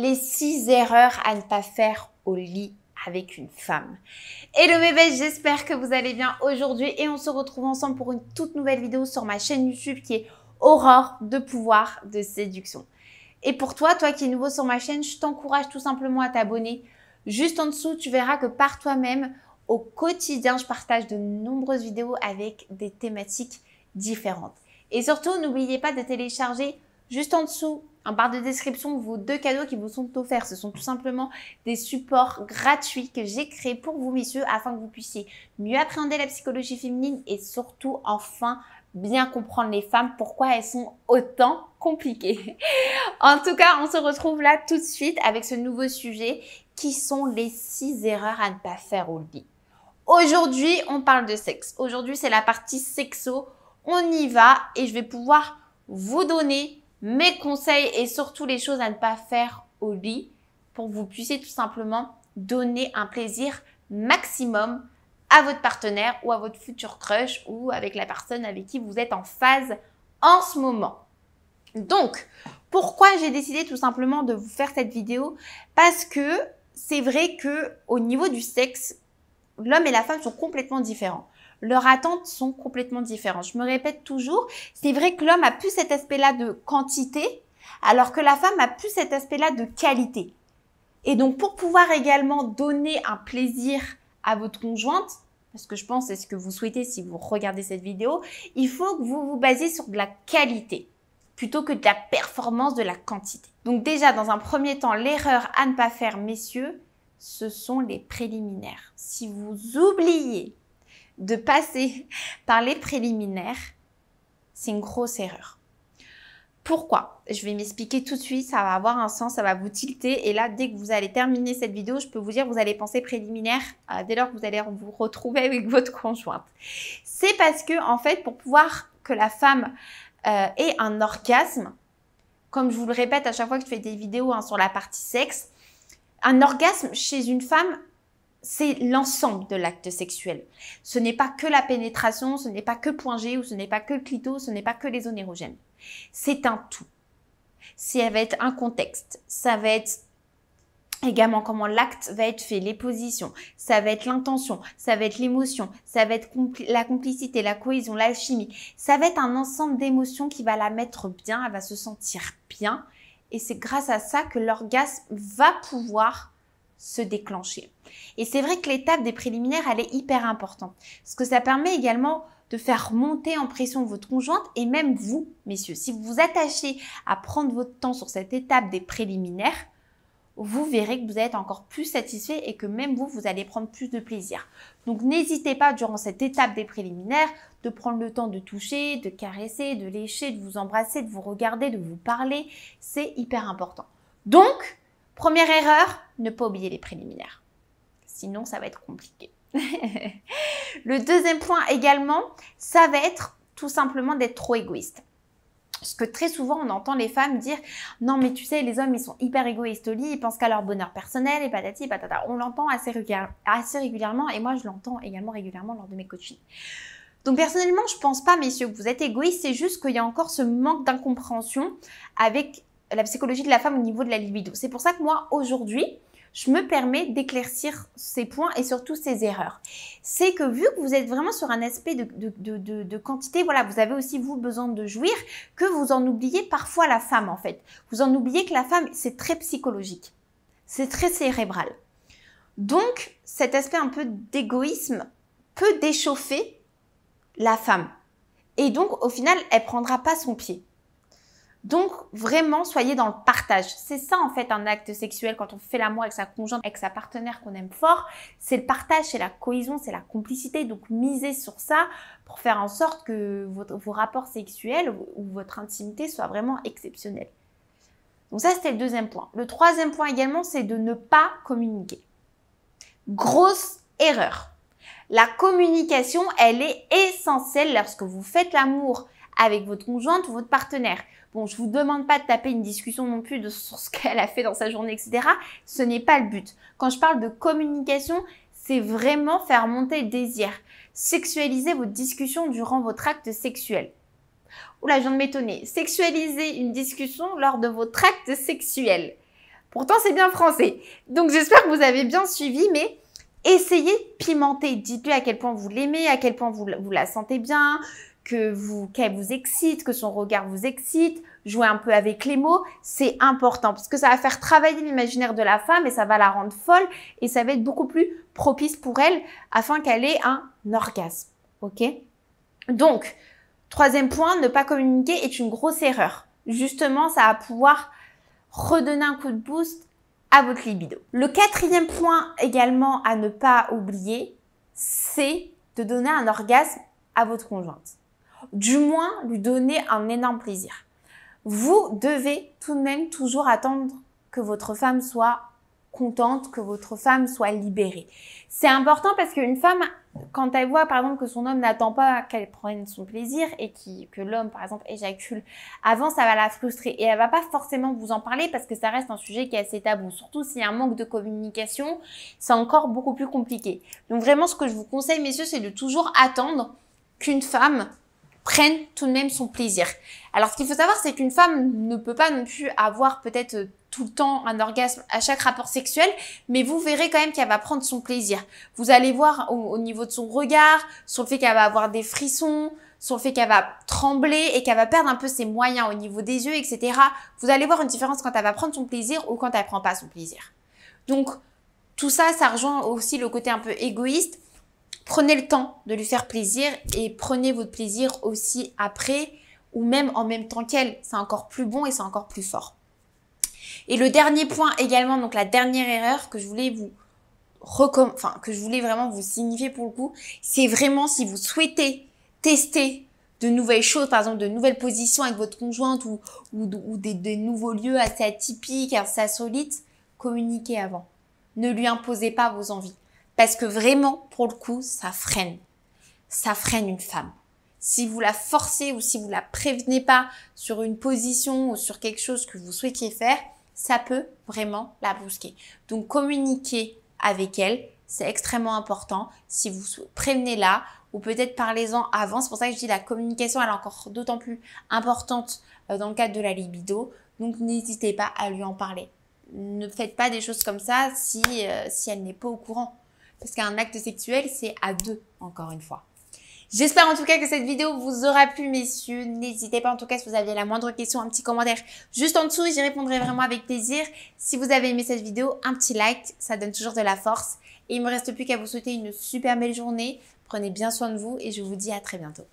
les 6 erreurs à ne pas faire au lit avec une femme. Hello mes belles, j'espère que vous allez bien aujourd'hui et on se retrouve ensemble pour une toute nouvelle vidéo sur ma chaîne YouTube qui est Aurore de pouvoir de séduction. Et pour toi qui es nouveau sur ma chaîne, je t'encourage tout simplement à t'abonner. Juste en dessous, tu verras que par toi-même, au quotidien, je partage de nombreuses vidéos avec des thématiques différentes. Et surtout, n'oubliez pas de télécharger juste en dessous, en barre de description, vos 2 cadeaux qui vous sont offerts. Ce sont tout simplement des supports gratuits que j'ai créés pour vous, messieurs, afin que vous puissiez mieux appréhender la psychologie féminine et surtout, enfin, bien comprendre les femmes, pourquoi elles sont autant compliquées. En tout cas, on se retrouve là tout de suite avec ce nouveau sujet qui sont les 6 erreurs à ne pas faire au lit. Aujourd'hui, on parle de sexe. Aujourd'hui, c'est la partie sexo. On y va et je vais pouvoir vous donner mes conseils et surtout les choses à ne pas faire au lit pour que vous puissiez tout simplement donner un plaisir maximum à votre partenaire ou à votre futur crush ou avec la personne avec qui vous êtes en phase en ce moment. Donc, pourquoi j'ai décidé tout simplement de vous faire cette vidéo? Parce que c'est vrai que au niveau du sexe, l'homme et la femme sont complètement différents. Leurs attentes sont complètement différentes. Je me répète toujours, c'est vrai que l'homme a plus cet aspect-là de quantité, alors que la femme a plus cet aspect-là de qualité. Et donc, pour pouvoir également donner un plaisir à votre conjointe, parce que je pense c'est ce que vous souhaitez si vous regardez cette vidéo, il faut que vous vous basiez sur de la qualité plutôt que de la performance, de la quantité. Donc déjà, dans un premier temps, l'erreur à ne pas faire, messieurs, ce sont les préliminaires. Si vous oubliez de passer par les préliminaires, c'est une grosse erreur. Pourquoi? Je vais m'expliquer tout de suite, ça va avoir un sens, ça va vous tilter. Et là, dès que vous allez terminer cette vidéo, je peux vous dire, vous allez penser préliminaire dès lors que vous allez vous retrouver avec votre conjointe. C'est parce que, en fait, pour pouvoir que la femme ait un orgasme, comme je vous le répète à chaque fois que je fais des vidéos sur la partie sexe, un orgasme chez une femme, c'est l'ensemble de l'acte sexuel. Ce n'est pas que la pénétration, ce n'est pas que point G ou ce n'est pas que le clito, ce n'est pas que les zones érogènes. C'est un tout. Ça va être un contexte, ça va être également comment l'acte va être fait, les positions, ça va être l'intention, ça va être l'émotion, ça va être la complicité, la cohésion, l'alchimie. Ça va être un ensemble d'émotions qui va la mettre bien, elle va se sentir bien. Et c'est grâce à ça que l'orgasme va pouvoir se déclencher. Et c'est vrai que l'étape des préliminaires, elle est hyper importante. Parce que ça permet également de faire monter en pression votre conjointe et même vous, messieurs. Si vous vous attachez à prendre votre temps sur cette étape des préliminaires, vous verrez que vous êtes encore plus satisfait et que même vous, vous allez prendre plus de plaisir. Donc, n'hésitez pas durant cette étape des préliminaires de prendre le temps de toucher, de caresser, de lécher, de vous embrasser, de vous regarder, de vous parler. C'est hyper important. Donc, première erreur, ne pas oublier les préliminaires. Sinon, ça va être compliqué. Le deuxième point également, ça va être tout simplement d'être trop égoïste. Parce que très souvent, on entend les femmes dire « Non, mais tu sais, les hommes, ils sont hyper égoïstes au lit, ils pensent qu'à leur bonheur personnel et patati patata. » On l'entend assez régulièrement et moi, je l'entends également régulièrement lors de mes coachings. Donc, personnellement, je pense pas, messieurs, que vous êtes égoïstes. C'est juste qu'il y a encore ce manque d'incompréhension avec la psychologie de la femme au niveau de la libido. C'est pour ça que moi, aujourd'hui, je me permets d'éclaircir ces points et surtout ces erreurs. C'est que vu que vous êtes vraiment sur un aspect de quantité, voilà, vous avez aussi, vous, besoin de jouir, que vous en oubliez parfois la femme, en fait. Vous en oubliez que la femme, c'est très psychologique. C'est très cérébral. Donc, cet aspect un peu d'égoïsme peut déchauffer la femme. Et donc, au final, elle prendra pas son pied. Donc, vraiment, soyez dans le partage. C'est ça, en fait, un acte sexuel quand on fait l'amour avec sa conjointe, avec sa partenaire qu'on aime fort. C'est le partage, c'est la cohésion, c'est la complicité. Donc, misez sur ça pour faire en sorte que vos rapports sexuels ou votre intimité soient vraiment exceptionnels. Donc, ça, c'était le deuxième point. Le troisième point également, c'est de ne pas communiquer. Grosse erreur. La communication, elle est essentielle lorsque vous faites l'amour avec votre conjointe ou votre partenaire. Bon, je vous demande pas de taper une discussion non plus sur ce qu'elle a fait dans sa journée, etc. Ce n'est pas le but. Quand je parle de communication, c'est vraiment faire monter le désir. Sexualiser votre discussion durant votre acte sexuel. Oula, je viens de m'étonner. Sexualiser une discussion lors de votre acte sexuel. Pourtant, c'est bien français. Donc, j'espère que vous avez bien suivi, mais essayez de pimenter. Dites-lui à quel point vous l'aimez, à quel point vous la sentez bien, qu'elle vous excite, que son regard vous excite. Jouer un peu avec les mots, c'est important parce que ça va faire travailler l'imaginaire de la femme et ça va la rendre folle et ça va être beaucoup plus propice pour elle afin qu'elle ait un orgasme. Ok? Donc, troisième point, ne pas communiquer est une grosse erreur. Justement, ça va pouvoir redonner un coup de boost à votre libido. Le quatrième point également à ne pas oublier, c'est de donner un orgasme à votre conjointe. Du moins, lui donner un énorme plaisir. Vous devez tout de même toujours attendre que votre femme soit contente, que votre femme soit libérée. C'est important parce qu'une femme, quand elle voit par exemple que son homme n'attend pas qu'elle prenne son plaisir et que l'homme par exemple éjacule avant, ça va la frustrer et elle va pas forcément vous en parler parce que ça reste un sujet qui est assez tabou. Surtout s'il y a un manque de communication, c'est encore beaucoup plus compliqué. Donc vraiment ce que je vous conseille messieurs, c'est de toujours attendre qu'une femme prenne tout de même son plaisir. Alors, ce qu'il faut savoir, c'est qu'une femme ne peut pas non plus avoir peut-être tout le temps un orgasme à chaque rapport sexuel, mais vous verrez quand même qu'elle va prendre son plaisir. Vous allez voir au niveau de son regard, sur le fait qu'elle va avoir des frissons, sur le fait qu'elle va trembler et qu'elle va perdre un peu ses moyens au niveau des yeux, etc. Vous allez voir une différence quand elle va prendre son plaisir ou quand elle prend pas son plaisir. Donc, tout ça, ça rejoint aussi le côté un peu égoïste. Prenez le temps de lui faire plaisir et prenez votre plaisir aussi après ou même en même temps qu'elle. C'est encore plus bon et c'est encore plus fort. Et le dernier point également, donc la dernière erreur que je voulais vraiment vous signifier pour le coup, c'est vraiment si vous souhaitez tester de nouvelles choses, par exemple de nouvelles positions avec votre conjointe ou des nouveaux lieux assez atypiques, assez insolites, communiquez avant. Ne lui imposez pas vos envies. Parce que vraiment, pour le coup, ça freine. Ça freine une femme. Si vous la forcez ou si vous la prévenez pas sur une position ou sur quelque chose que vous souhaitiez faire, ça peut vraiment la brusquer. Donc, communiquez avec elle, c'est extrêmement important. Si vous prévenez-la ou peut-être parlez-en avant. C'est pour ça que je dis la communication, elle est encore d'autant plus importante dans le cadre de la libido. Donc, n'hésitez pas à lui en parler. Ne faites pas des choses comme ça si elle n'est pas au courant. Parce qu'un acte sexuel, c'est à deux, encore une fois. J'espère en tout cas que cette vidéo vous aura plu, messieurs. N'hésitez pas en tout cas si vous aviez la moindre question, un petit commentaire juste en dessous. J'y répondrai vraiment avec plaisir. Si vous avez aimé cette vidéo, un petit like, ça donne toujours de la force. Et il ne me reste plus qu'à vous souhaiter une super belle journée. Prenez bien soin de vous et je vous dis à très bientôt.